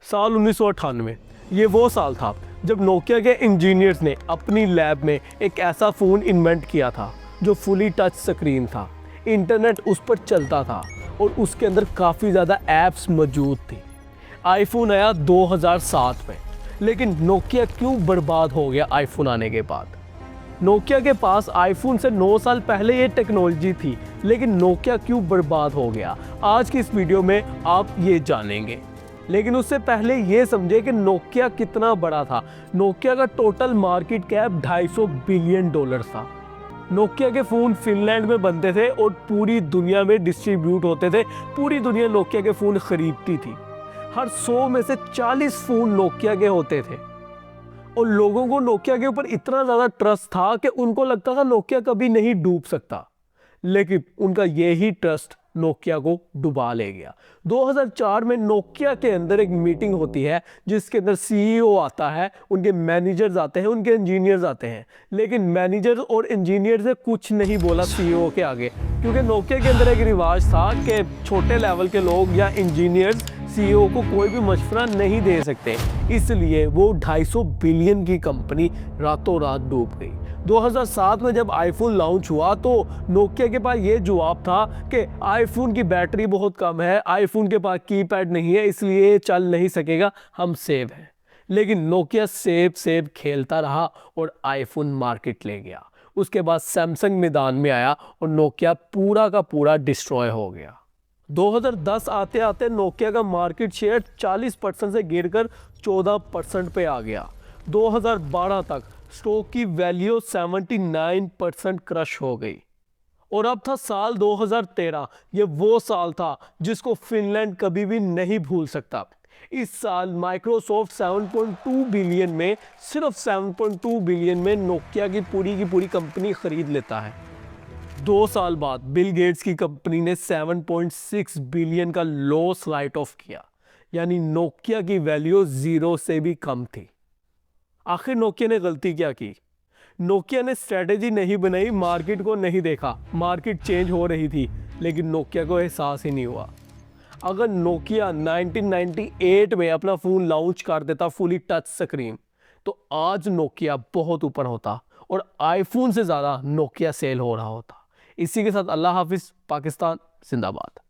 साल 1998 ये वो साल था जब नोकिया के इंजीनियर्स ने अपनी लैब में एक ऐसा फ़ोन इन्वेंट किया था जो फुली टच स्क्रीन था, इंटरनेट उस पर चलता था और उसके अंदर काफ़ी ज़्यादा ऐप्स मौजूद थी। आईफोन आया 2007 में, लेकिन नोकिया क्यों बर्बाद हो गया आईफोन आने के बाद? नोकिया के पास आईफोन से 9 साल पहले ये टेक्नोलॉजी थी, लेकिन नोकिया क्यों बर्बाद हो गया? आज की इस वीडियो में आप ये जानेंगे। लेकिन उससे पहले ये समझे कि नोकिया कितना बड़ा था। नोकिया का टोटल मार्केट कैप $250 बिलियन था। नोकिया के फ़ोन फिनलैंड में बनते थे और पूरी दुनिया में डिस्ट्रीब्यूट होते थे। पूरी दुनिया नोकिया के फ़ोन खरीदती थी। हर 100 में से 40 फ़ोन नोकिया के होते थे और लोगों को नोकिया के ऊपर इतना ज़्यादा ट्रस्ट था कि उनको लगता था नोकिया कभी नहीं डूब सकता। लेकिन उनका यही ट्रस्ट नोकिया को डुबा ले गया। 2004 में नोकिया के अंदर एक मीटिंग होती है जिसके अंदर सीईओ आता है, उनके मैनेजर्स आते हैं, उनके इंजीनियर्स आते हैं, लेकिन मैनेजर्स और इंजीनियर्स ने कुछ नहीं बोला सीईओ के आगे, क्योंकि नोकिया के अंदर एक रिवाज था कि छोटे लेवल के लोग या इंजीनियर्स सीईओ को कोई भी मशवरा नहीं दे सकते। इसलिए वो 250 बिलियन की कंपनी रातों रात डूब गई। 2007 में जब आईफोन लॉन्च हुआ तो नोकिया के पास ये जवाब था कि आईफोन की बैटरी बहुत कम है, आईफोन के पास कीपैड नहीं है, इसलिए चल नहीं सकेगा, हम सेव हैं। लेकिन नोकिया सेव खेलता रहा और आईफोन मार्केट ले गया। उसके बाद सैमसंग मैदान में आया और नोकिया पूरा का पूरा डिस्ट्रॉय हो गया। 2010 आते आते नोकिया का मार्केट शेयर 40% से गिरकर 14% पे आ गया। 2012 तक स्टॉक की वैल्यू 79% क्रश हो गई। और अब था साल 2013। ये वो साल था जिसको फिनलैंड कभी भी नहीं भूल सकता। इस साल माइक्रोसॉफ्ट 7.2 बिलियन में, सिर्फ 7.2 बिलियन में नोकिया की पूरी कंपनी खरीद लेता है। 2 साल बाद बिल गेट्स की कंपनी ने 7.6 बिलियन का लॉस राइट ऑफ किया, यानी नोकिया की वैल्यू 0 से भी कम थी। आखिर नोकिया ने गलती क्या की? नोकिया ने स्ट्रेटेजी नहीं बनाई, मार्केट को नहीं देखा। मार्केट चेंज हो रही थी, लेकिन नोकिया को एहसास ही नहीं हुआ। अगर नोकिया 1998 में अपना फ़ोन लॉन्च कर देता फुली टच स्क्रीन, तो आज नोकिया बहुत ऊपर होता और आईफोन से ज़्यादा नोकिया सेल हो रहा होता। इसी के साथ अल्लाह हाफिज़। पाकिस्तान जिंदाबाद।